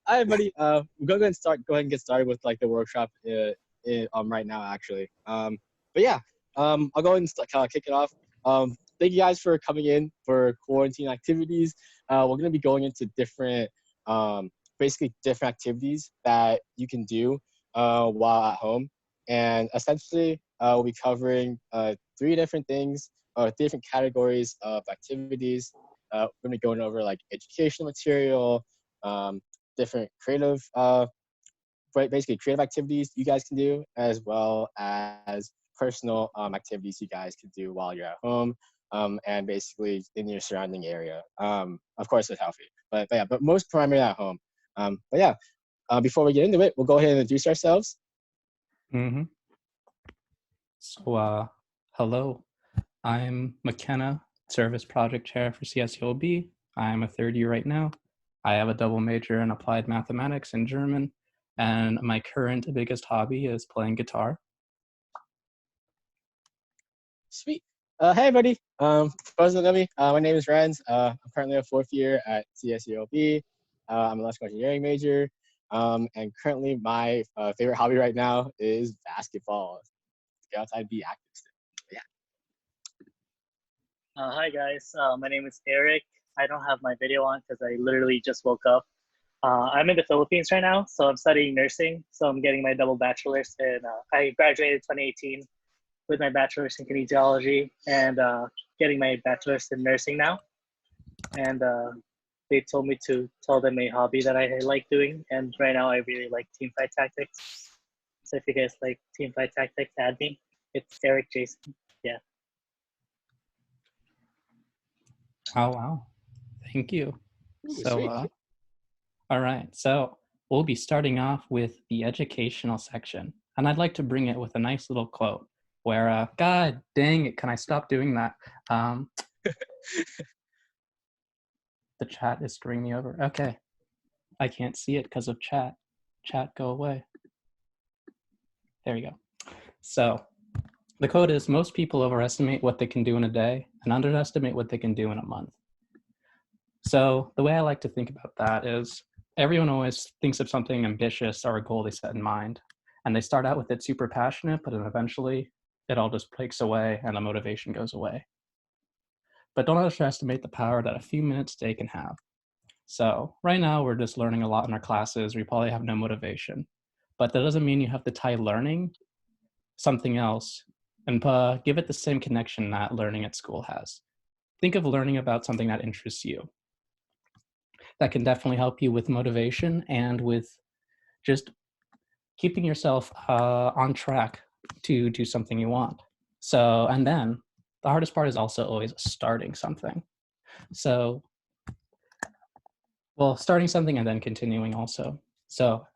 Hi everybody. We're gonna go ahead and get started with like the workshop right now actually. But yeah, I'll go ahead and kick it off. Thank you guys for coming in for quarantine activities. We're gonna be going into different, basically different activities that you can do while at home, and essentially we'll be covering three different things or three different categories of activities. We're gonna be going over like educational material. Different creative, basically creative activities you guys can do, as well as personal activities you guys can do while you're at home, and basically in your surrounding area. Of course, it's healthy, but most primarily at home. Before we get into it, we'll go ahead and introduce ourselves. Mm-hmm. So, hello, I'm Makena, Service Project Chair for CSULB. I'm a third year right now. I have a double major in applied mathematics and German, and my current biggest hobby is playing guitar. Sweet. Hey everybody. For those that know me, my name is Renz. I'm currently a fourth year at CSULB. I'm an electrical engineering major. And currently my favorite hobby right now is basketball. Get outside and be active still. Yeah. Hi guys, my name is Erick. I don't have my video on because I literally just woke up. I'm in the Philippines right now, so I'm studying nursing. So I'm getting my double bachelor's, and I graduated 2018 with my bachelor's in kinesiology and getting my bachelor's in nursing now. And they told me to tell them a hobby that I like doing, and right now I really like teamfight tactics. So if you guys like teamfight tactics, add me. It's Erick Jason. Yeah. Oh, wow. Thank you. Ooh, all right. So we'll be starting off with the educational section. And I'd like to bring it with a nice little quote where, God dang it, can I stop doing that? The chat is screwing me over. Okay. I can't see it because of chat. Chat, go away. There we go. So the quote is, most people overestimate what they can do in a day and underestimate what they can do in a month. So the way I like to think about that is everyone always thinks of something ambitious or a goal they set in mind. And they start out with it super passionate, but then eventually it all just breaks away and the motivation goes away. But don't underestimate the power that a few minutes a day can have. So right now we're just learning a lot in our classes. We probably have no motivation, but that doesn't mean you have to tie learning something else and give it the same connection that learning at school has. Think of learning about something that interests you. That can definitely help you with motivation and with just keeping yourself on track to do something you want. So, and then the hardest part is also always starting something. So, well, starting something and then continuing also. So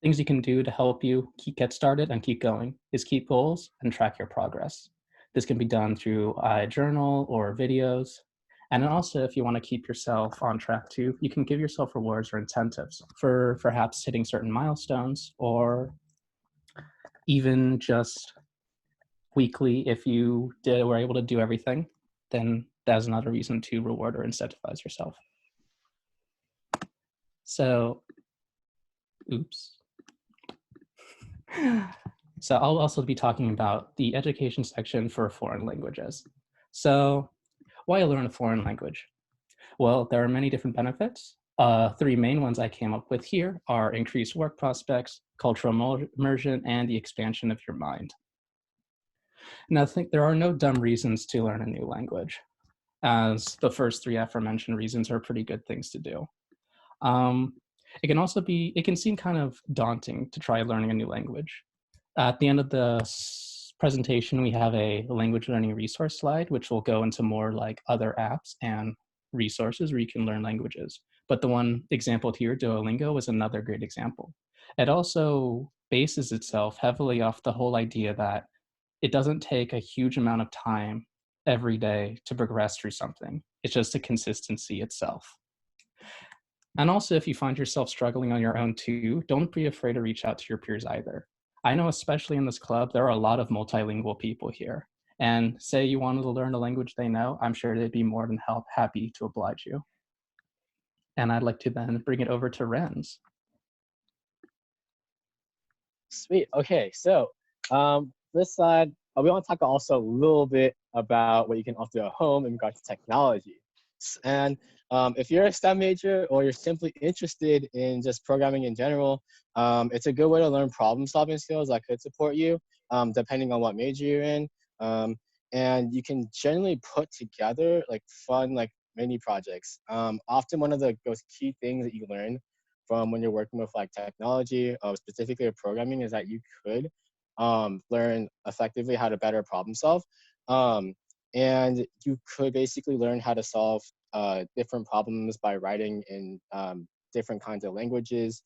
things you can do to help you get started and keep going is keep goals and track your progress. This can be done through a journal or videos. And then also, if you want to keep yourself on track too, you can give yourself rewards or incentives for perhaps hitting certain milestones, or even just weekly, if you were able to do everything, then that's another reason to reward or incentivize yourself. So, oops. So I'll also be talking about the education section for foreign languages. So why learn a foreign language? Well, there are many different benefits. Three main ones I came up with here are increased work prospects, cultural immersion, and the expansion of your mind. Now, I think there are no dumb reasons to learn a new language, as the first three aforementioned reasons are pretty good things to do. It can seem kind of daunting to try learning a new language. At the end of the presentation, we have a language learning resource slide, which will go into more like other apps and resources where you can learn languages. But the one example here, Duolingo, was another great example. It also bases itself heavily off the whole idea that it doesn't take a huge amount of time every day to progress through something. It's just a consistency itself. And also, if you find yourself struggling on your own too, don't be afraid to reach out to your peers either. I know, especially in this club, there are a lot of multilingual people here. And say you wanted to learn a language they know, I'm sure they'd be more than happy to oblige you. And I'd like to then bring it over to Renz. Sweet. Okay, so this side, we want to talk also a little bit about what you can also do at home in regards to technology. And if you're a STEM major or you're simply interested in just programming in general, it's a good way to learn problem-solving skills that could support you, depending on what major you're in. And you can generally put together like fun like mini projects. Often one of the those key things that you learn from when you're working with like technology, specifically with programming, is that you could learn effectively how to better problem solve. And you could basically learn how to solve different problems by writing in different kinds of languages.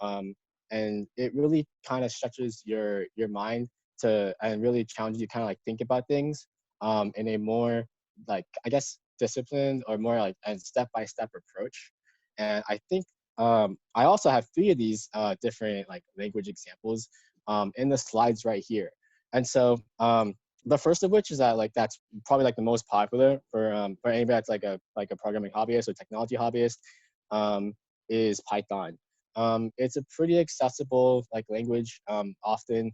And it really kind of stretches your mind to and really challenges you kind of like think about things in a more like I guess disciplined or more like a step-by-step approach. And I think I also have 3 of these different like language examples in the slides right here. And so the first of which is that like that's probably like the most popular for anybody that's like a programming hobbyist or technology hobbyist is Python. It's a pretty accessible like language. Often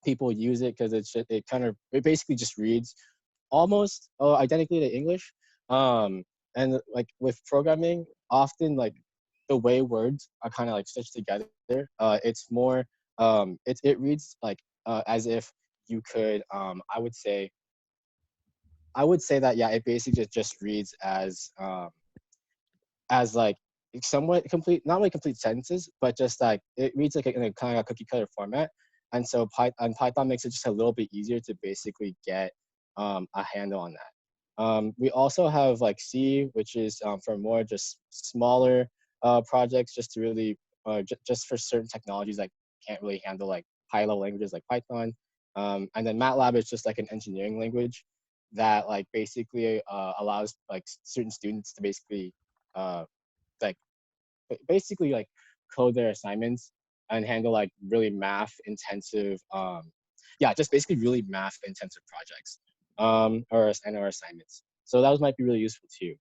people use it because it basically just reads almost identically to English. And like with programming, often like the way words are kind of like stitched together, it's more it reads like as if you could I would say that yeah, it basically just reads as like somewhat complete, not really complete sentences, but just like it reads like in a kind of cookie cutter format. And so Python makes it just a little bit easier to basically get a handle on that. We also have like C, which is for more just smaller projects, just to really just for certain technologies that can't really handle like high level languages like Python. And then MATLAB is just like an engineering language that like basically allows like certain students to basically like basically like code their assignments and handle like really math intensive just basically really math intensive projects or assignments. So those might be really useful too.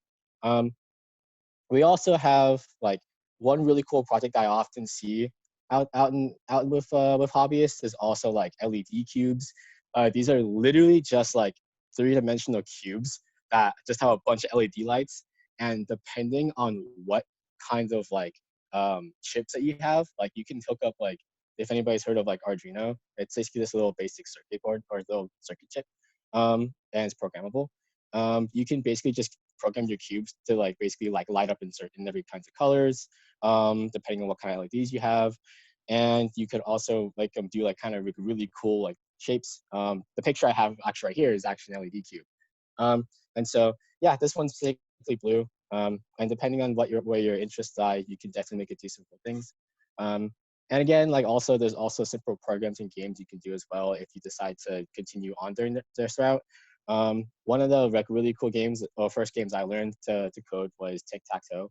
We also have like one really cool project I often see out with hobbyists is also like LED cubes. These are literally just like 3-dimensional cubes that just have a bunch of LED lights, and depending on what kinds of like chips that you have, like you can hook up like if anybody's heard of like Arduino, it's basically this little basic circuit board or little circuit chip, and it's programmable. You can basically just program your cubes to like basically like light up in certain every kinds of colors, depending on what kind of LEDs you have. And you could also like do like kind of really cool like shapes. The picture I have actually right here is actually an LED cube. And so yeah, this one's basically blue. And depending on where your interests lie, you can definitely make it do some cool things. And again, like also there's also simple programs and games you can do as well if you decide to continue on during this route. One of the like really cool games or first games I learned to code was tic-tac-toe.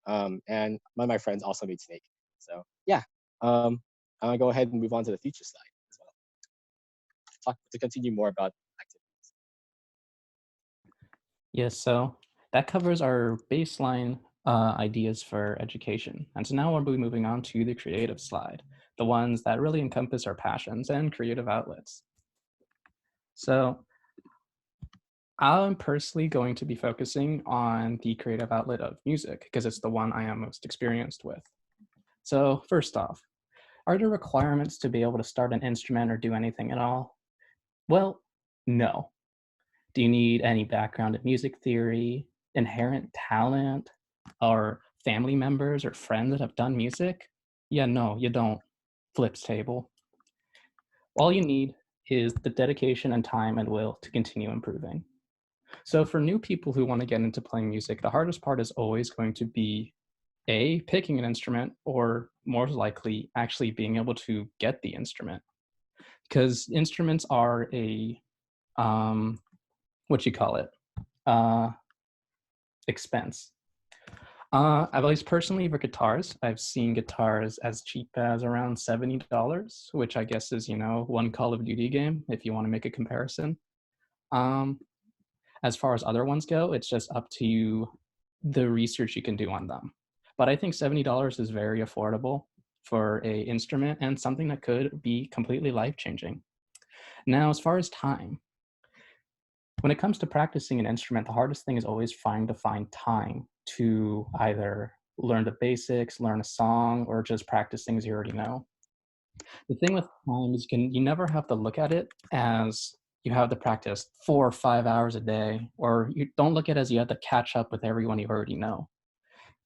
And one of my friends also made Snake. So yeah, I'm gonna go ahead and move on to the future slide as well. Talk to continue more about activities. Yes, so that covers our baseline ideas for education. And so now we'll be moving on to the creative slide, the ones that really encompass our passions and creative outlets. So I'm personally going to be focusing on the creative outlet of music because it's the one I am most experienced with. So first off, are there requirements to be able to start an instrument or do anything at all? Well, no. Do you need any background in music theory, inherent talent, or family members or friends that have done music? Yeah, no, you don't. Flips table. All you need is the dedication and time and will to continue improving. So for new people who want to get into playing music, the hardest part is always going to be A, picking an instrument, or more likely actually being able to get the instrument. Because instruments are a, expense. At least personally for guitars, I've seen guitars as cheap as around $70, which I guess is, one Call of Duty game, if you want to make a comparison. As far as other ones go, it's just up to you, the research you can do on them. but I think $70 is very affordable for a instrument and something that could be completely life-changing. Now, as far as time, when it comes to practicing an instrument, the hardest thing is always trying to find time to either learn the basics, learn a song, or just practice things you already know. The thing with time is you never have to look at it as you have to practice 4 or 5 hours a day, or you don't look at it as you have to catch up with everyone you already know.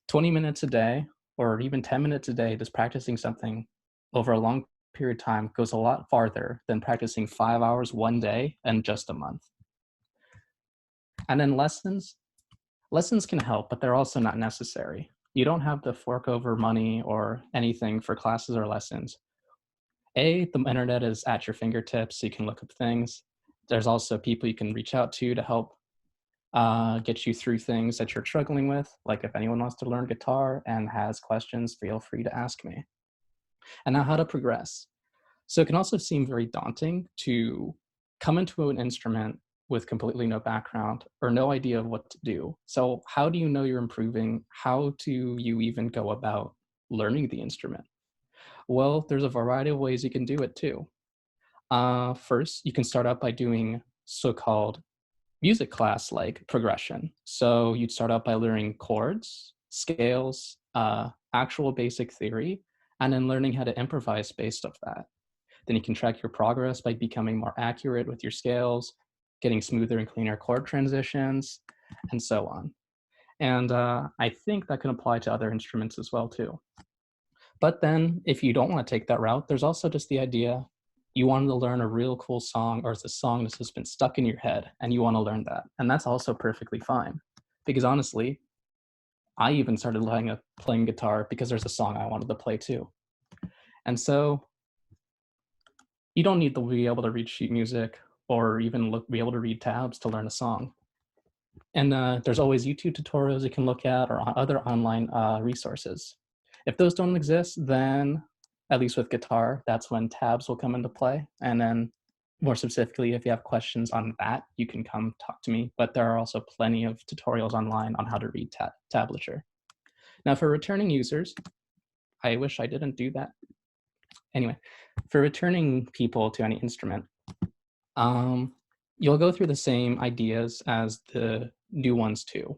20 minutes a day, or even 10 minutes a day, just practicing something over a long period of time goes a lot farther than practicing 5 hours one day and just a month. And then lessons can help, but they're also not necessary. You don't have to fork over money or anything for classes or lessons. The internet is at your fingertips, so you can look up things. There's also people you can reach out to help get you through things that you're struggling with. Like if anyone wants to learn guitar and has questions, feel free to ask me. And now how to progress. So it can also seem very daunting to come into an instrument with completely no background or no idea of what to do. So how do you know you're improving? How do you even go about learning the instrument? Well, there's a variety of ways you can do it too. First, you can start out by doing so-called music class-like progression. So you'd start out by learning chords, scales, actual basic theory, and then learning how to improvise based off that. Then you can track your progress by becoming more accurate with your scales, getting smoother and cleaner chord transitions, and so on. And I think that can apply to other instruments as well too. But then if you don't want to take that route, there's also just the idea you wanted to learn a real cool song, or it's a song that's just been stuck in your head and you want to learn that. And that's also perfectly fine. Because honestly, I even started playing guitar because there's a song I wanted to play too. And so you don't need to be able to read sheet music or even be able to read tabs to learn a song. And there's always YouTube tutorials you can look at or other online resources. If those don't exist, then at least with guitar, that's when tabs will come into play. And then more specifically, if you have questions on that, you can come talk to me. But there are also plenty of tutorials online on how to read tablature. Now for returning users, I wish I didn't do that. Anyway, for returning people to any instrument, you'll go through the same ideas as the new ones too,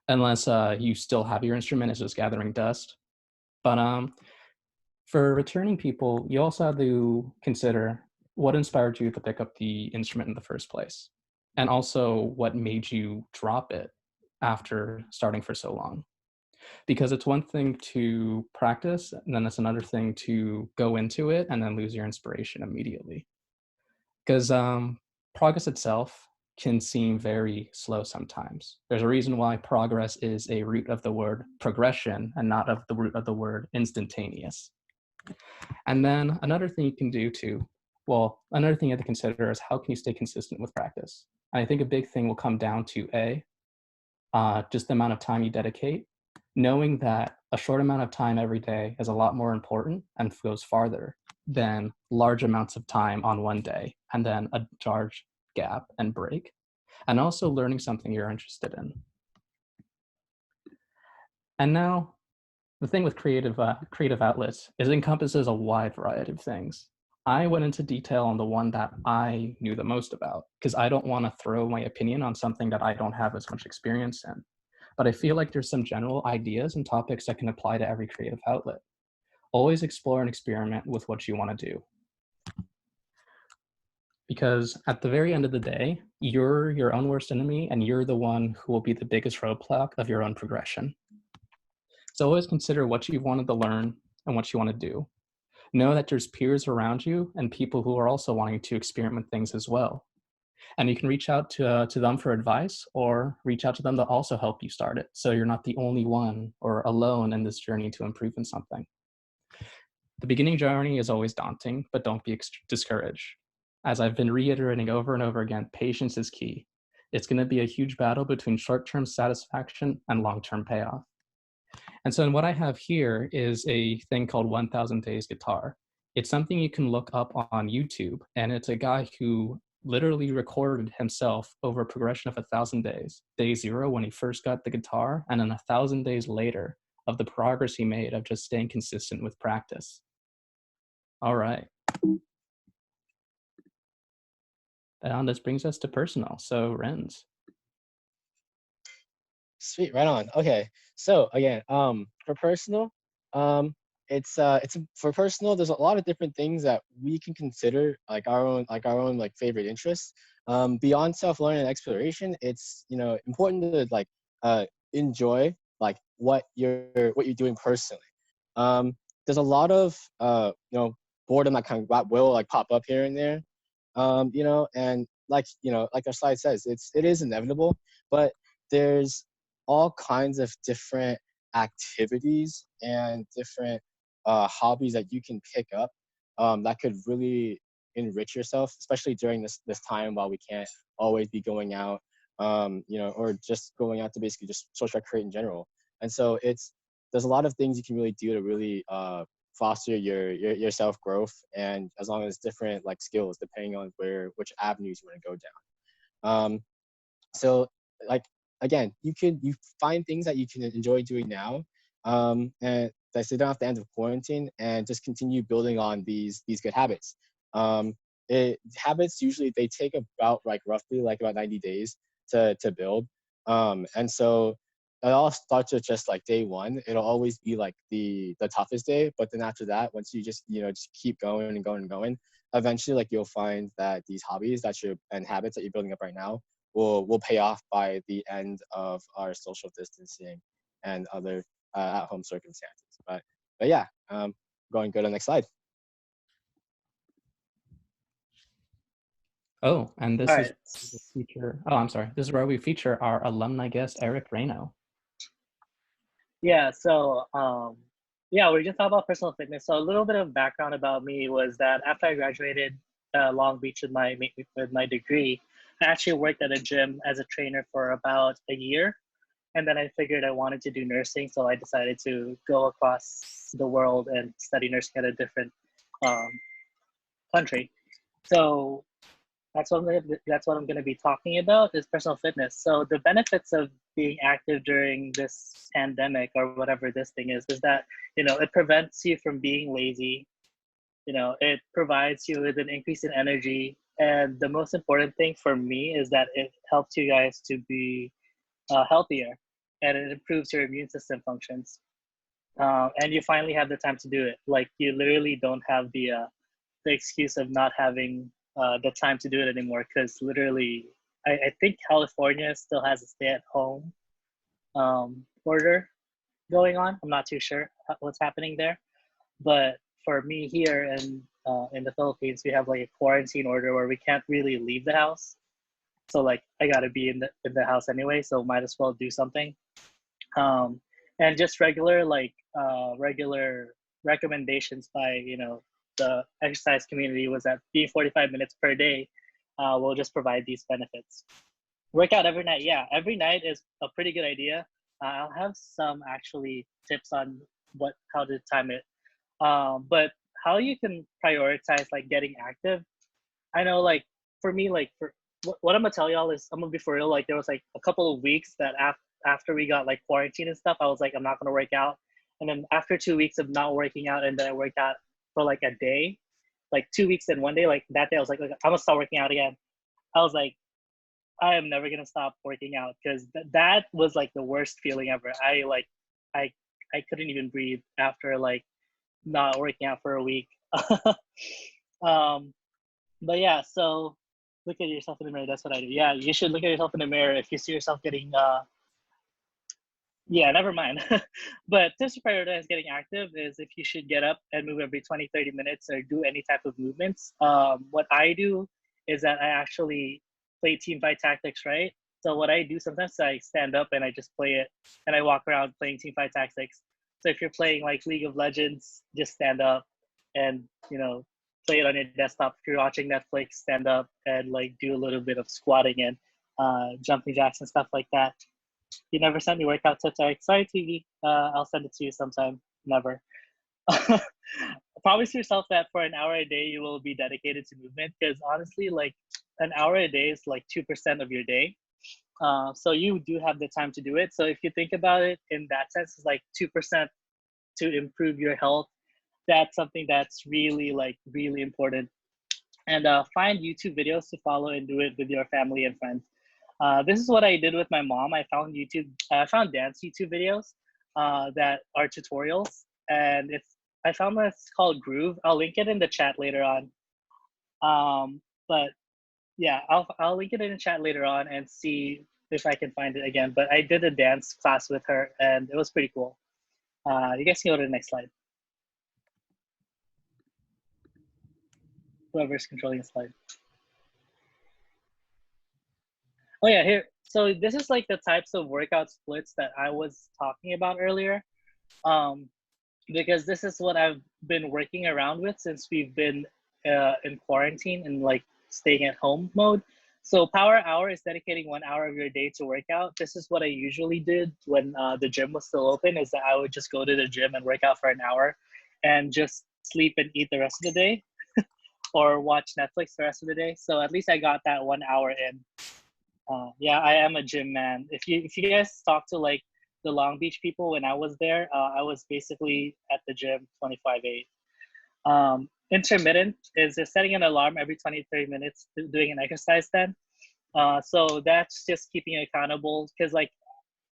unless you still have your instrument, it's just gathering dust. But for returning people, you also have to consider what inspired you to pick up the instrument in the first place, and also what made you drop it after starting for so long. Because it's one thing to practice, and then it's another thing to go into it and then lose your inspiration immediately. Because progress itself can seem very slow sometimes. There's a reason why progress is a root of the word progression and not of the root of the word instantaneous. And then another thing you can do too, another thing you have to consider is how can you stay consistent with practice? And I think a big thing will come down to just the amount of time you dedicate, knowing that a short amount of time every day is a lot more important and goes farther than large amounts of time on one day and then a large gap and break, and also learning something you're interested in. And now the thing with creative outlets is it encompasses a wide variety of things. I went into detail on the one that I knew the most about because I don't want to throw my opinion on something that I don't have as much experience in. But I feel like there's some general ideas and topics that can apply to every creative outlet. Always explore and experiment with what you want to do. Because at the very end of the day, you're your own worst enemy and you're the one who will be the biggest roadblock of your own progression. So always consider what you wanted to learn and what you want to do. Know that there's peers around you and people who are also wanting to experiment things as well. And you can reach out to them for advice or reach out to them to also help you start it. So you're not the only one or alone in this journey to improve in something. The beginning journey is always daunting, but don't be discouraged. As I've been reiterating over and over again, patience is key. It's going to be a huge battle between short-term satisfaction and long-term payoff. And so what I have here is a thing called 1000 Days Guitar. It's something you can look up on YouTube, and it's a guy who literally recorded himself over a progression of 1,000 days. Day 0 when he first got the guitar, and then 1,000 days later of the progress he made of just staying consistent with practice. All right. And this brings us to personal. So Renz. Sweet, right on. Okay, so again, for personal, it's for personal. There's a lot of different things that we can consider like our own like favorite interests. Beyond self-learning and exploration, it's important to like enjoy like what you're doing personally. There's a lot of boredom that will like pop up here and there, and like our slide says, it is inevitable, but there's all kinds of different activities and different hobbies that you can pick up that could really enrich yourself, especially during this time while we can't always be going out, or just going out to basically just social recreate in general. And so there's a lot of things you can really do to really foster your self growth, and as long as different like skills depending on which avenues you want to go down. So like again, you find things that you can enjoy doing now, and that so you don't have to end of quarantine, and just continue building on these good habits. Habits usually they take about like roughly like about 90 days to build, and so it all starts with just like day one. It'll always be like the toughest day, but then after that, once you just just keep going and going and going, eventually like you'll find that these hobbies and habits that you're building up right now will pay off by the end of our social distancing and other at-home circumstances. But yeah, go to the next slide. Oh, and this All is right. feature. Oh, I'm sorry. This is where we feature our alumni guest, Erick Reyno. Yeah, so yeah, we're just talking about personal fitness. So a little bit of background about me was that after I graduated Long Beach with my degree, I actually worked at a gym as a trainer for about a year, and then I figured I wanted to do nursing, so I decided to go across the world and study nursing at a different country. So that's what I'm going to be talking about is personal fitness. So the benefits of being active during this pandemic or whatever this thing is that it prevents you from being lazy. It provides you with an increase in energy, and the most important thing for me is that it helps you guys to be healthier, and it improves your immune system functions. And you finally have the time to do it. Like you literally don't have the excuse of not having the time to do it anymore, because literally I think California still has a stay-at-home order going on. I'm not too sure what's happening there, but for me here in the Philippines, we have like a quarantine order where we can't really leave the house. So like I gotta be in the house anyway, so might as well do something. And just regular recommendations by the exercise community was that being 45 minutes per day will just provide these benefits. Workout every night, yeah, every night is a pretty good idea. I'll have some actually tips on how to time it, but how you can prioritize like getting active. I know like for me, like for what I'm gonna tell y'all is I'm gonna be for real. Like there was like a couple of weeks that after we got like quarantine and stuff, I was like, I'm not gonna work out. And then after 2 weeks of not working out, and then I worked out for like a day, like 2 weeks and one day, like that day I was like I'm gonna start working out again. I was like, I am never gonna stop working out, because that was like the worst feeling ever. I couldn't even breathe after like not working out for a week. But yeah, so look at yourself in the mirror. That's what I do. Yeah, you should look at yourself in the mirror if you see yourself getting yeah, never mind. But tips to prioritize getting active is if you should get up and move every 20-30 minutes or do any type of movements. What I do is that I actually play team fight tactics, right? So what I do sometimes is I stand up and I just play it, and I walk around playing team fight tactics. So if you're playing like League of Legends, just stand up and play it on your desktop. If you're watching Netflix, stand up and like do a little bit of squatting and jumping jacks and stuff like that. You never sent me workout tips, Eric. Sorry, TV. I'll send it to you sometime. Never. Promise yourself that for an hour a day you will be dedicated to movement, because honestly, like an hour a day is like 2% of your day. So you do have the time to do it. So if you think about it in that sense, it's like 2% to improve your health. That's something that's really really important. And find YouTube videos to follow and do it with your family and friends. This is what I did with my mom. I found dance YouTube videos that are tutorials, and I found that it's called Groove. I'll link it in the chat later on. But yeah, I'll link it in the chat later on and see if I can find it again. But I did a dance class with her, and it was pretty cool. You guys can go to the next slide. Whoever's controlling the slide. Oh yeah, here. So this is like the types of workout splits that I was talking about earlier. Because this is what I've been working around with since we've been in quarantine and like staying at home mode. So power hour is dedicating 1 hour of your day to workout. This is what I usually did when the gym was still open, is that I would just go to the gym and work out for an hour and just sleep and eat the rest of the day or watch Netflix the rest of the day. So at least I got that 1 hour in. Yeah, I am a gym man. If you guys talk to like the Long Beach people when I was there, I was basically at the gym 25/8. Intermittent is just setting an alarm every 20-30 minutes, doing an exercise then. So that's just keeping you accountable, because like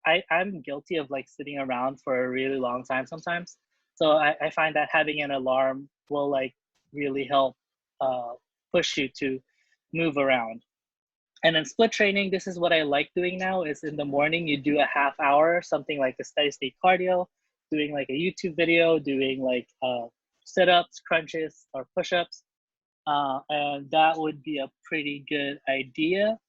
I'm guilty of like sitting around for a really long time sometimes. So I find that having an alarm will like really help push you to move around. And then split training, this is what I like doing now, is in the morning you do a half hour, something like a steady state cardio, doing like a YouTube video, doing like sit-ups, crunches, or push-ups. And that would be a pretty good idea.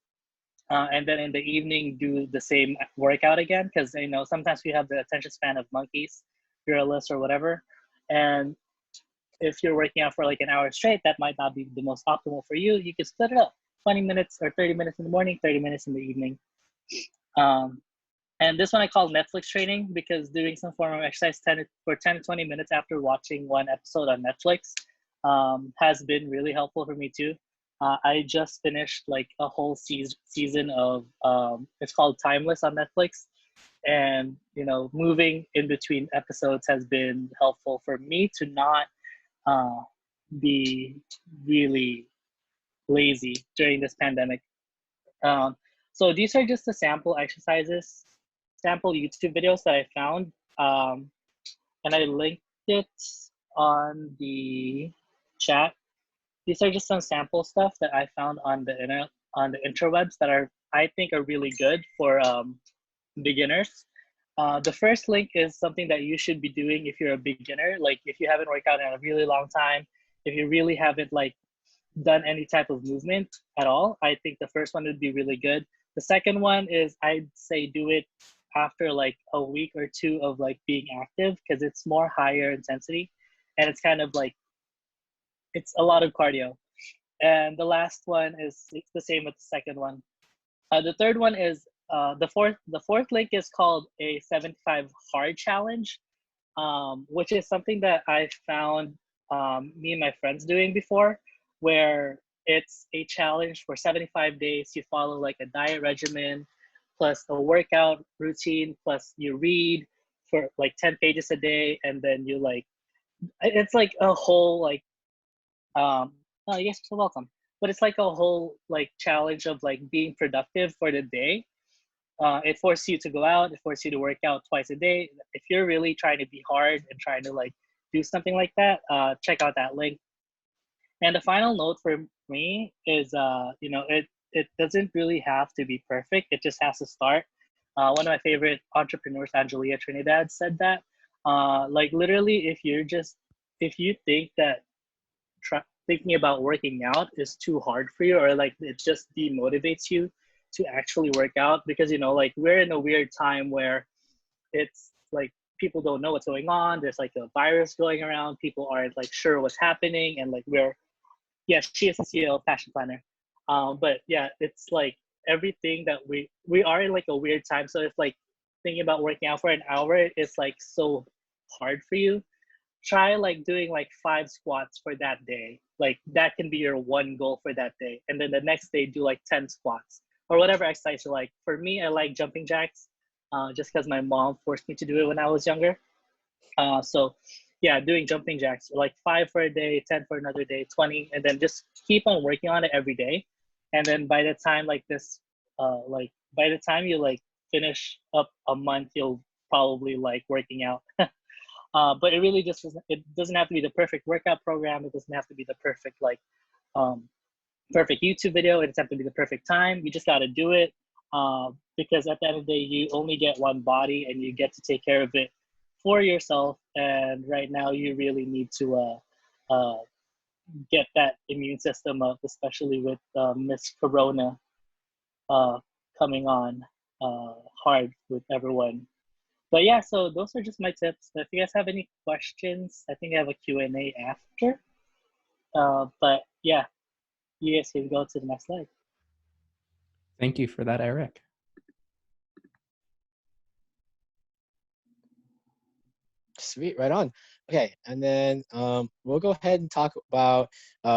And then in the evening, do the same workout again, because you know sometimes we have the attention span of monkeys, gorillas, or whatever. And if you're working out for like an hour straight, that might not be the most optimal for you. You can split it up. 20 minutes or 30 minutes in the morning, 30 minutes in the evening. And this one I call Netflix training, because doing some form of exercise for 10 to 20 minutes after watching one episode on Netflix has been really helpful for me too. I just finished like a whole season of, it's called Timeless on Netflix. And, you know, moving in between episodes has been helpful for me to not be really lazy during this pandemic. So these are just the sample exercises, sample YouTube videos that I found, and I linked it on the chat. These are just some sample stuff that I found on the interwebs that I think are really good for beginners. The first link is something that you should be doing if you're a beginner, like if you haven't worked out in a really long time, if you really haven't like done any type of movement at all. I think the first one would be really good. The second one is, I'd say do it after like a week or two of like being active, because it's more higher intensity and it's kind of like, it's a lot of cardio. And the last one is the same with the second one. The third one is the fourth link is called a 75 hard challenge, which is something that I found me and my friends doing before, where it's a challenge for 75 days. You follow like a diet regimen, plus a workout routine, plus you read for like 10 pages a day, and then you like, it's like a whole like, oh yes, you're so welcome. But it's like a whole like challenge of like being productive for the day. It forces you to go out, it forces you to work out twice a day. If you're really trying to be hard and trying to like do something like that, check out that link. And the final note for me is, you know, it doesn't really have to be perfect. It just has to start. One of my favorite entrepreneurs, Angelia Trinidad, said that, like literally, if you think that thinking about working out is too hard for you, or like it just demotivates you to actually work out, because, you know, like we're in a weird time where it's like people don't know what's going on. There's like a virus going around. People aren't like sure what's happening. And like she is a CEO, Passion Planner. But yeah, it's like everything that we are in like a weird time. So if like thinking about working out for an hour is like so hard for you, try like doing like 5 squats for that day. Like that can be your one goal for that day. And then the next day do like 10 squats. or whatever exercise you like. For me, I like jumping jacks, just because my mom forced me to do it when I was younger. So yeah, doing jumping jacks, like 5 for a day, 10 for another day, 20, and then just keep on working on it every day. And then by the time by the time you like finish up a month, you'll probably like working out. But it really just it doesn't have to be the perfect workout program. It doesn't have to be the perfect um, perfect YouTube video. It doesn't have to be the perfect time. You just got to do it, because at the end of the day, you only get one body, and you get to take care of it for yourself. And right now, you really need to get that immune system up, especially with Miss Corona coming on hard with everyone. But yeah, so those are just my tips. If you guys have any questions, I think I have a Q&A after. But yeah, you guys can go to the next slide. Thank you for that, Eric. Sweet, right on. Okay, and then we'll go ahead and talk about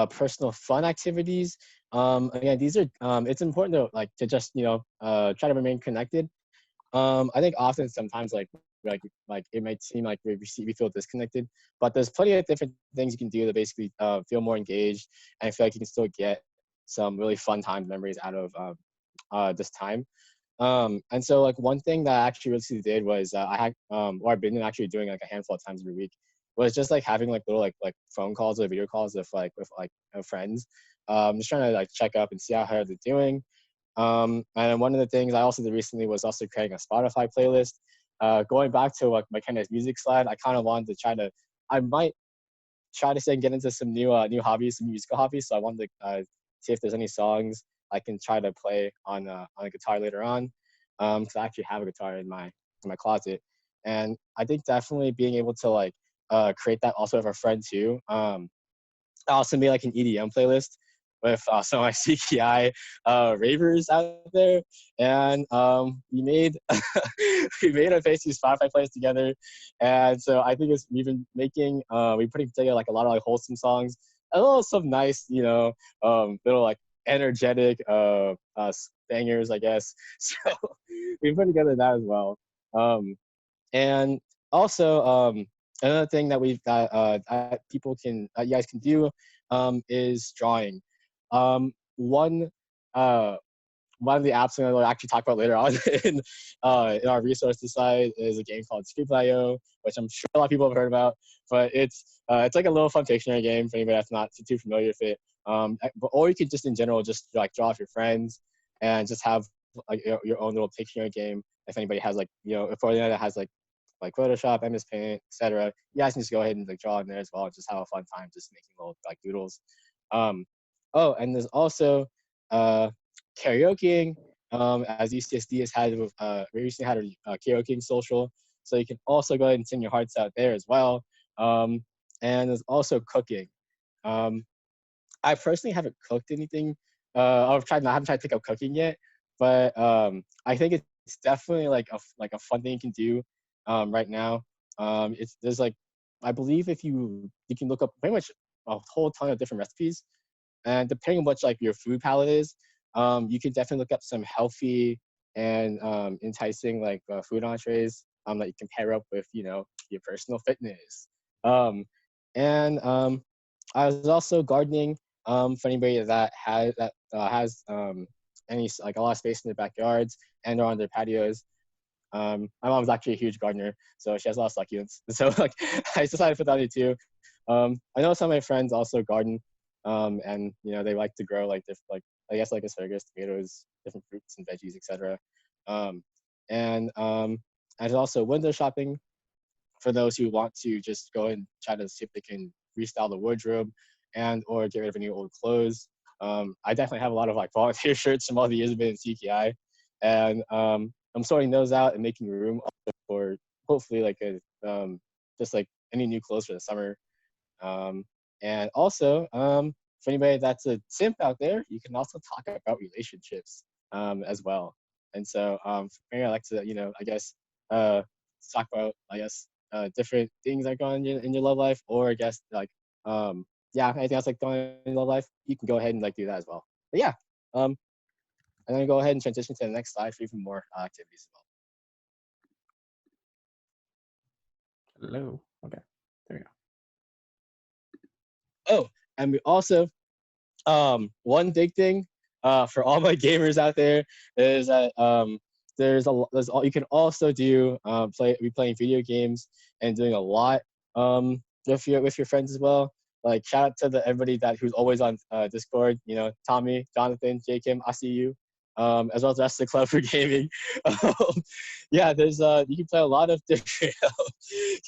personal fun activities. Again, these are it's important to just try to remain connected. I think often sometimes like it might seem like we feel disconnected, but there's plenty of different things you can do to basically feel more engaged and feel like you can still get some really fun times, memories out of this time. And so like one thing that I actually recently did was I had or I've been actually doing like a handful of times every week was just like having like little like phone calls or video calls with friends, just trying to like check up and see how they're doing. And one of the things I also did recently was also creating a Spotify playlist. Going back to like Makena's music slide, I kind of wanted to I might try to get into some new hobbies, some musical hobbies. So I wanted to see if there's any songs I can try to play on a guitar later on. Because I actually have a guitar in my closet, and I think definitely being able to like create that also with a friend too. I also made like an EDM playlist with some of my CKI ravers out there, and we made we made a basically Spotify playlist together. And so I think we've been making we putting together like a lot of like wholesome songs, a little some nice little like energetic bangers, I guess. So we put together that as well. And also another thing that we've got people can you guys can do is drawing. One of the apps I'm going to actually talk about later on in our resources side is a game called Script.io, which I'm sure a lot of people have heard about. But it's like a little fun Pictionary game for anybody that's not too familiar with it. Or you could just in general just like draw with your friends and just have like your own little Pictionary game. If anybody has if anyone that has like Photoshop, MS Paint, etc., you guys can just go ahead and like draw in there as well and just have a fun time just making little like doodles. Oh, and there's also karaokeing, as UCSD has had we recently had a karaokeing social, so you can also go ahead and sing your hearts out there as well. And there's also cooking. I personally haven't cooked anything. I haven't tried to pick up cooking yet, but I think it's definitely like a fun thing you can do right now. There's like, I believe if you can look up pretty much a whole ton of different recipes, and depending on what like your food palette is, you can definitely look up some healthy and enticing like food entrees that you can pair up with your personal fitness. And I was also gardening for anybody that has any like a lot of space in their backyards and or on their patios. My mom's actually a huge gardener, so she has a lot of succulents. So like I decided to put that in too. I know some of my friends also garden, and they like to grow like different, like I guess like asparagus, tomatoes, different fruits and veggies, etc. And there's also window shopping for those who want to just go and try to see if they can restyle the wardrobe and or get rid of any old clothes. I definitely have a lot of like volunteer shirts from all the years I've been in CKI, and I'm sorting those out and making room for hopefully like just like any new clothes for the summer. And also, for anybody that's a simp out there, you can also talk about relationships as well. And so for me, I like to, I guess, talk about, different things that go on in your love life, or I guess like, anything else like going on in love life, you can go ahead and like do that as well. But yeah, and then go ahead and transition to the next slide for even more activities as well. Hello. Okay, there we go. Oh, and we also, one big thing for all my gamers out there is that you can also do be playing video games and doing a lot with your friends as well. Like shout out to everybody who's always on Discord. You know, Tommy, Jonathan, J Kim, I see you. As well as the rest of the club for gaming. Yeah, there's you can play a lot of different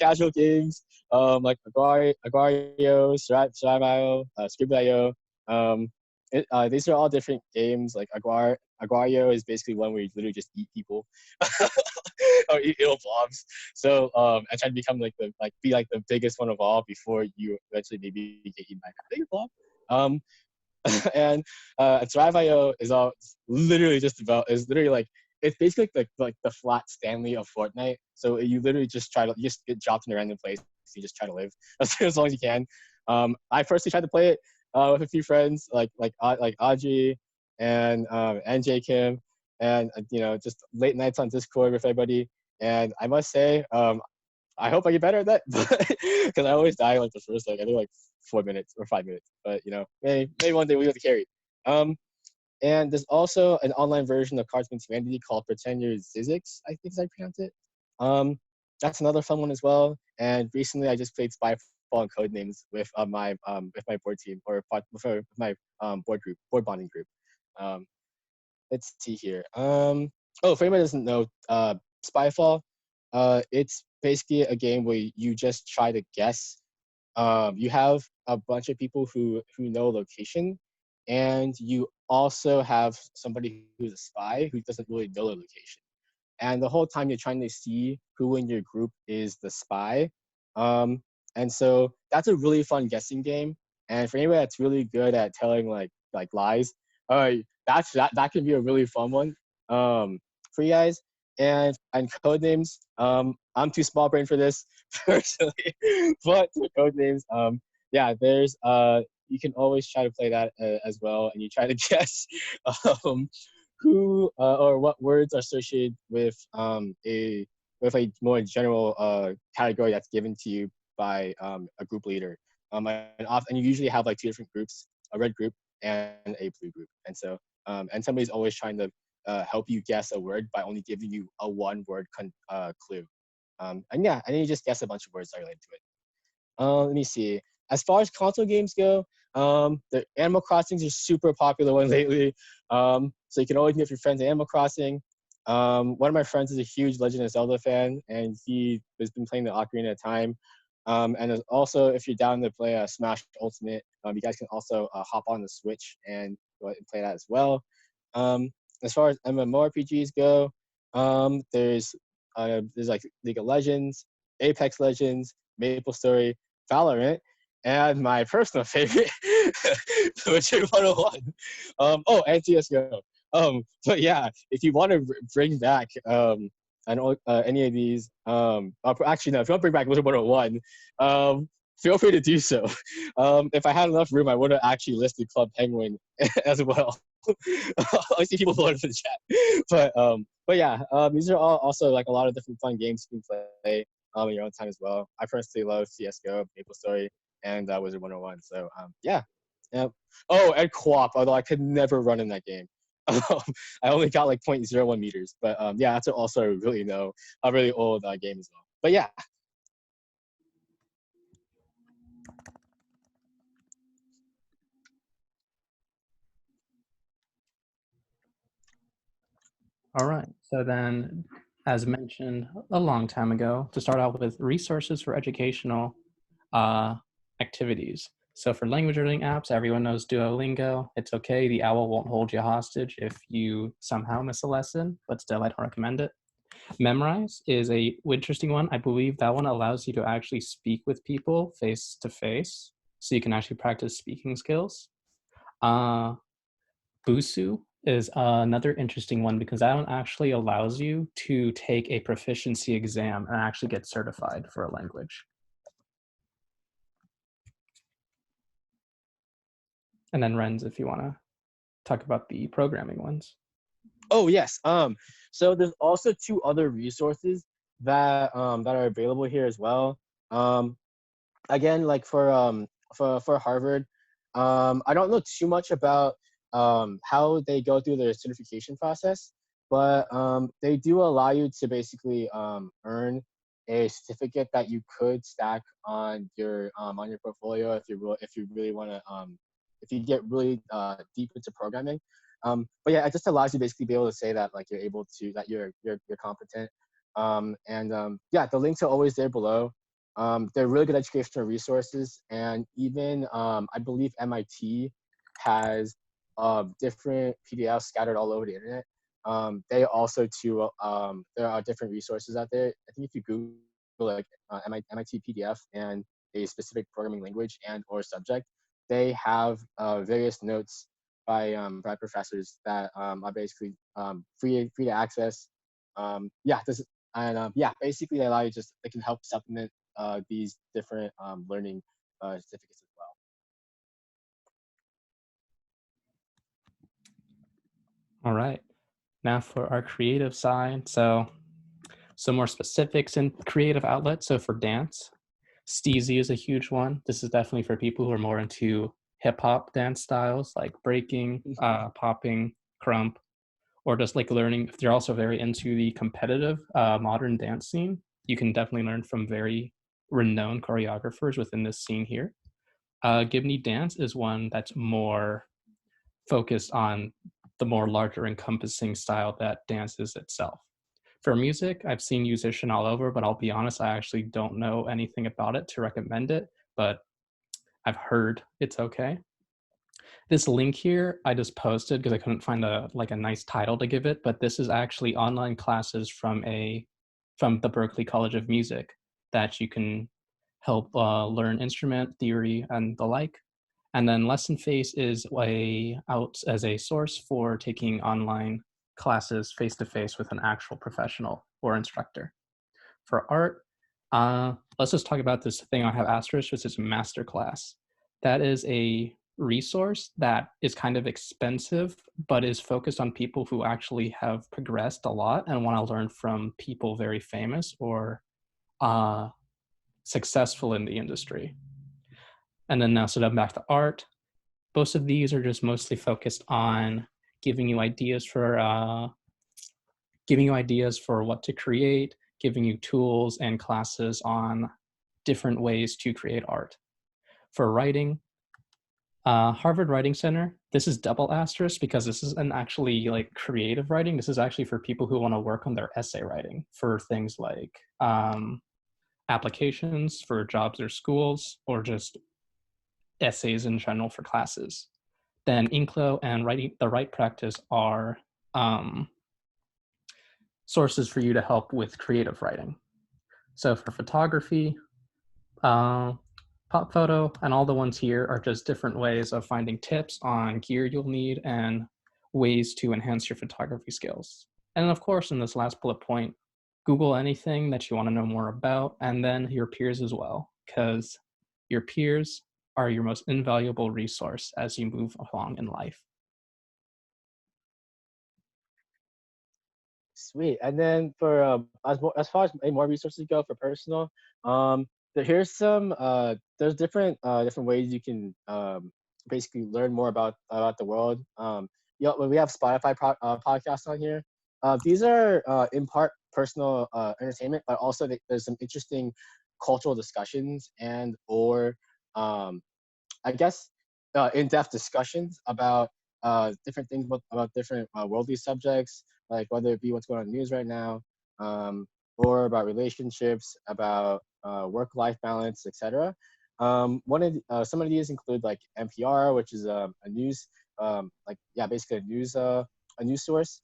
casual games like Aguario, Survival, Scribble.io. These are all different games. Like Aguario is basically one where you literally just eat people or eat little blobs. So I try to become be the biggest one of all before you eventually maybe get eaten by a bigger blob. And Thrive.io is literally like it's basically like the flat Stanley of Fortnite. So you literally just get dropped in a random place. So you just try to live as long as you can. I personally tried to play it with a few friends like Audrey and J Kim, and just late nights on Discord with everybody. And I must say, I hope I get better at that because I always die like the first I think like 4 minutes or 5 minutes. But maybe one day we'll get to carry. And there's also an online version of Cards Against Humanity called Pretend You're Zizix, I think is how I pronounce it. That's another fun one as well. And recently I just played Spyfall and Codenames with my board team or with my board bonding group. Let's see here. Oh, if anybody doesn't know, Spyfall, it's basically a game where you just try to guess. You have a bunch of people who know location, and you also have somebody who's a spy who doesn't really know the location. And the whole time you're trying to see who in your group is the spy. And so that's a really fun guessing game. And for anybody that's really good at telling like lies, that can be a really fun one for you guys. And Codenames, I'm too small brain for this personally, but for Codenames, yeah, there's you can always try to play that as well, and you try to guess who or what words are associated with a more general category that's given to you by a group leader. And you usually have like two different groups, a red group and a blue group. And so and somebody's always trying to help you guess a word by only giving you a one word clue. And then you just guess a bunch of words that are related to it. Let me see. As far as console games go, the Animal Crossings are super popular one lately. So you can always meet your friends at Animal Crossing. One of my friends is a huge Legend of Zelda fan, and he has been playing the Ocarina of Time. And also, if you're down to play Smash Ultimate, you guys can also hop on the Switch and go ahead and play that as well. As far as MMORPGs go, there's like League of Legends, Apex Legends, MapleStory, Valorant, and my personal favorite, Witcher 101. And CSGO. But yeah, if you want to bring back any of these, actually no, if you want to bring back Witcher 101, feel free to do so. If I had enough room, I would have actually listed Club Penguin as well. I see people voting for the chat, but yeah, these are all also like a lot of different fun games you can play in your own time as well. I personally love CS:GO, MapleStory, and Wizard 101. So yeah. Oh, and co-op, although I could never run in that game. I only got like 0.01 meters, but yeah, that's also a really old game as well. But yeah. All right. So then, as mentioned a long time ago, to start out with resources for educational activities. So for language learning apps, everyone knows Duolingo. It's okay. The owl won't hold you hostage if you somehow miss a lesson, but still, I don't recommend it. Memrise is a interesting one. I believe that one allows you to actually speak with people face to face, so you can actually practice speaking skills. Busu is another interesting one because that one actually allows you to take a proficiency exam and actually get certified for a language. And then Renz, if you want to talk about the programming ones. Oh yes. So there's also two other resources that are available here as well. Um, Again, like for Harvard, I don't know too much about how they go through their certification process, but they do allow you to basically earn a certificate that you could stack on your portfolio if you really want to if you get really deep into programming. But yeah, it just allows you basically be able to say that like you're able to that you're competent. Yeah, the links are always there below. They're really good educational resources, and even I believe MIT has different PDFs scattered all over the internet. They also too there are different resources out there. I think if you Google like MIT PDF and a specific programming language and or subject, they have various notes by professors that are basically free to access. Yeah, this and yeah, basically they allow you just they can help supplement these different learning certificates as well. All right. Now for our creative side. So some more specifics in creative outlets. So for dance, Steezy is a huge one. This is definitely for people who are more into hip hop dance styles like breaking, popping, crump, or just like learning. If they're also very into the competitive modern dance scene, you can definitely learn from very renowned choreographers within this scene here. Gibney Dance is one that's more focused on the more larger encompassing style that dance is itself. For music, I've seen Musician all over, but I'll be honest, I actually don't know anything about it to recommend it, but I've heard it's okay. This link here I just posted because I couldn't find a nice title to give it, but this is actually online classes from the Berklee College of Music that you can help learn instrument theory and the like. And then Lesson Face is out as a source for taking online classes face to face with an actual professional or instructor. For art, let's just talk about this thing I have asterisk, which is Masterclass. That is a resource that is kind of expensive, but is focused on people who actually have progressed a lot and want to learn from people very famous or successful in the industry. And then now, so then back to art. Both of these are just mostly focused on giving you ideas for what to create, giving you tools and classes on different ways to create art. For writing, Harvard Writing Center, this is double asterisk because this isn't actually like creative writing. This is actually for people who want to work on their essay writing for things like applications for jobs or schools, or just essays in general for classes. Then Inklo and the Write Practice are sources for you to help with creative writing. So for photography, Pop Photo and all the ones here are just different ways of finding tips on gear you'll need and ways to enhance your photography skills. And of course, in this last bullet point, Google anything that you want to know more about, and then your peers as well, because your peers are your most invaluable resource as you move along in life. Sweet. And then for as far as more resources go for personal, here's some there's different ways you can basically learn more about the world. We have Spotify podcasts on here. These are in part personal entertainment, but also there's some interesting cultural discussions and or I guess in-depth discussions about different things about different worldly subjects, like whether it be what's going on in the news right now, or about relationships, about work-life balance, etc. Some of these include like NPR, which is a news, basically a news source.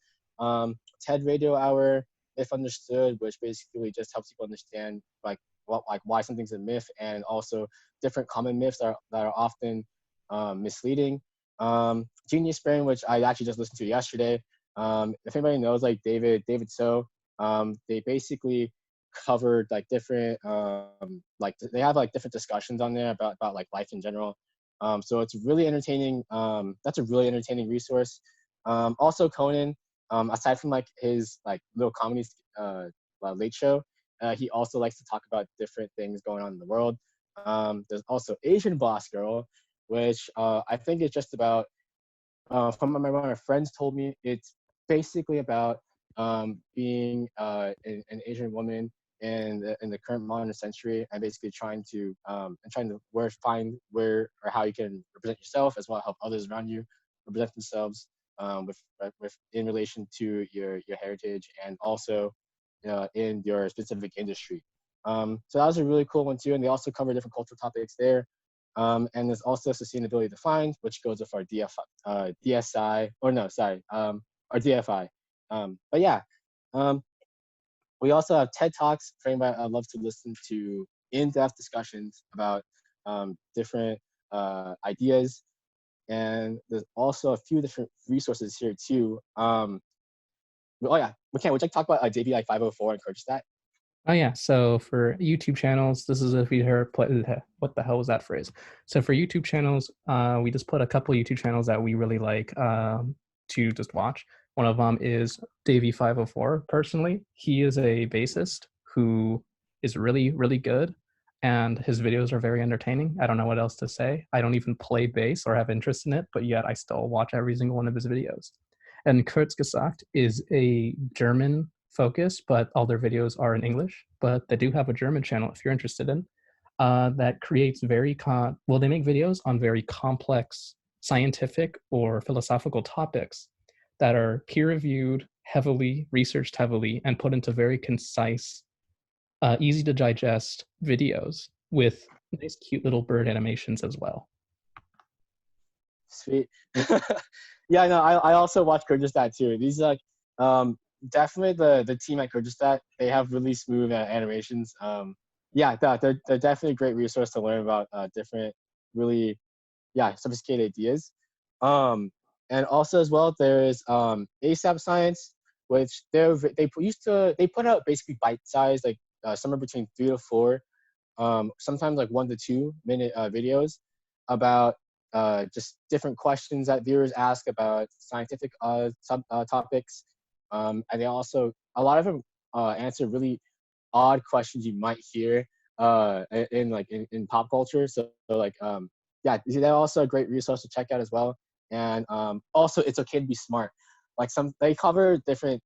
TED Radio Hour, If Understood, which basically just helps people understand why something's a myth, and also different common myths that are often misleading. Genius Brain, which I actually just listened to yesterday. If anybody knows like David So, they basically covered like different they have like different discussions on there about like life in general. So it's really entertaining. That's a really entertaining resource. Also Conan, aside from like his like little comedy late show, he also likes to talk about different things going on in the world. There's also Asian Boss Girl, which I think is just about, from one of my friends told me, it's basically about being an Asian woman in the current modern century, and basically trying to find where or how you can represent yourself, as well as help others around you represent themselves with in relation to your heritage, and also in your specific industry. So that was a really cool one too, and they also cover different cultural topics there. And there's also sustainability defined, which goes with our DSI, or no, sorry, our DFI. But yeah, we also have TED Talks for anybody I'd love to listen to in-depth discussions about different ideas. And there's also a few different resources here too. Oh yeah, Makena, would you like to talk about JV 504 and Kyrgyzstan? Oh yeah, so for YouTube channels, this is if you heard, what the hell was that phrase? So for YouTube channels, we just put a couple YouTube channels that we really like to just watch. One of them is Davey 504. Personally, he is a bassist who is really, really good, and his videos are very entertaining. I don't know what else to say. I don't even play bass or have interest in it, but yet I still watch every single one of his videos. And Kurzgesagt is a German focus, but all their videos are in English. But they do have a German channel if you're interested in that creates they make videos on very complex scientific or philosophical topics that are peer-reviewed, heavily researched, heavily, and put into very concise, easy to digest videos with nice, cute little bird animations as well. Sweet. Yeah, no, I also watch Kyrgyzstan too. These like definitely the team at Kyrgyzstan, they have really smooth animations. Yeah, they're definitely a great resource to learn about different really sophisticated ideas. And also as well, there is ASAP Science, which they put out basically bite-sized, like somewhere between 3 to 4, sometimes like 1 to 2 minute videos about just different questions that viewers ask about scientific topics. And they also, a lot of them answer really odd questions you might hear in pop culture. So like, yeah, they're also a great resource to check out as well. And also, it's okay to be smart. Like they cover different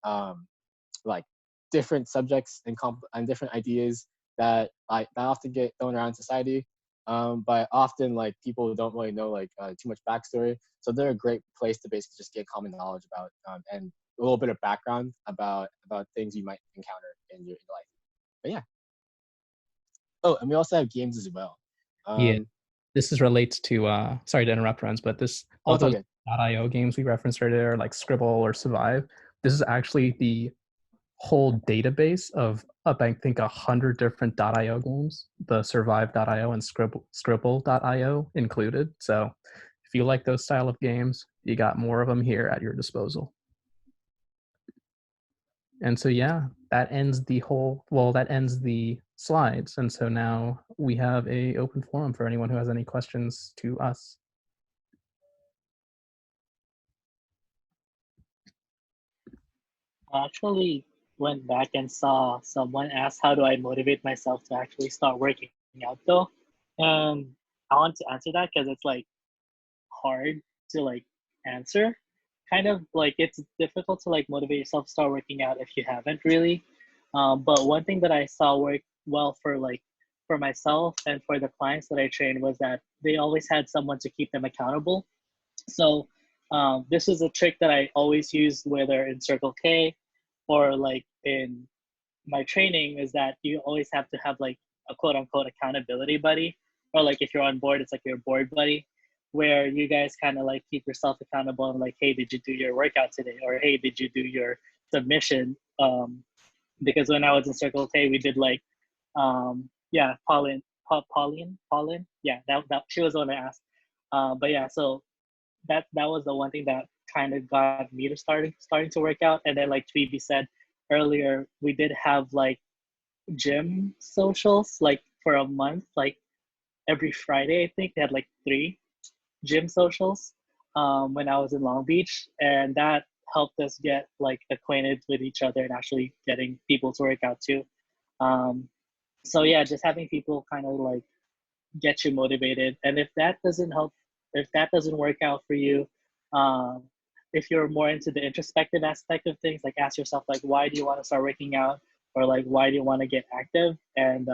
like different subjects and different ideas that often get thrown around in society. But often like people don't really know like too much backstory. So they're a great place to basically just get common knowledge about and a little bit of background about things you might encounter in your life. But yeah. Oh, and we also have games as well. Yeah, this relates to sorry to interrupt, Renz, but all those .io games we referenced earlier, like Scribble or Survive, this is actually the whole database of I think 100 different .io games, the Survive.io and Scribble.io included. So if you like those style of games, you got more of them here at your disposal. And so yeah, that ends the slides. And so now we have a open forum for anyone who has any questions to us. I actually went back and saw someone ask, how do I motivate myself to actually start working out though? And I want to answer that because it's like hard to like answer. Kind of like it's difficult to like motivate yourself to start working out if you haven't really. But one thing that I saw work well for myself and for the clients that I trained was that they always had someone to keep them accountable. So this is a trick that I always use, whether in Circle K or like in my training, is that you always have to have like a quote unquote accountability buddy, or like if you're on board, it's like your board buddy, where you guys kind of like keep yourself accountable and like, hey, did you do your workout today? Or hey, did you do your submission? Because when I was in Circle K, we did like, Pollon, yeah, that she was the one I asked. But yeah, so that was the one thing that kind of got me to starting to work out. And then like Tweeby said earlier, we did have like gym socials like for a month, like every Friday. I think they had like 3 gym socials when I was in Long Beach, and that helped us get like acquainted with each other and actually getting people to work out too. So yeah, just having people kind of like get you motivated. And if that doesn't help, if that doesn't work out for you, um, if you're more into the introspective aspect of things, like ask yourself like, why do you want to start working out, or like why do you want to get active, and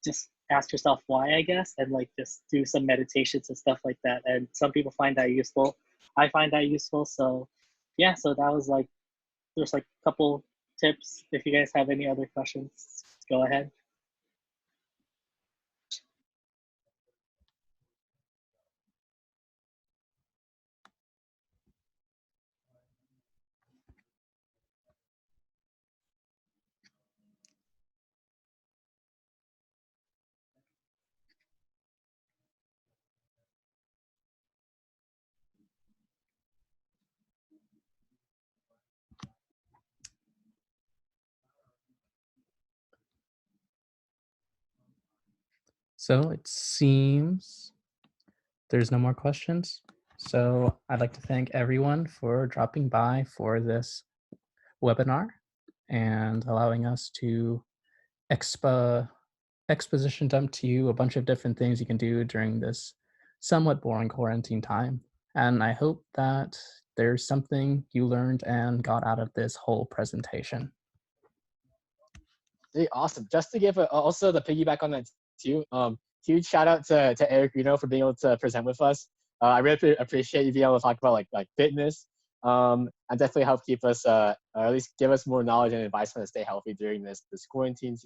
just ask yourself why, I guess, and like just do some meditations and stuff like that. And some people find that useful. I find that useful. So yeah, so that was like, there's like a couple tips. If you guys have any other questions, go ahead. So it seems there's no more questions. So I'd like to thank everyone for dropping by for this webinar and allowing us to exposition dump to you a bunch of different things you can do during this somewhat boring quarantine time. And I hope that there's something you learned and got out of this whole presentation. Hey, awesome. Just to give also the piggyback on that too. Huge shout out to Erick Reyno for being able to present with us. I really appreciate you being able to talk about like fitness. And definitely help keep us, or at least give us more knowledge and advice on how to stay healthy during this quarantine.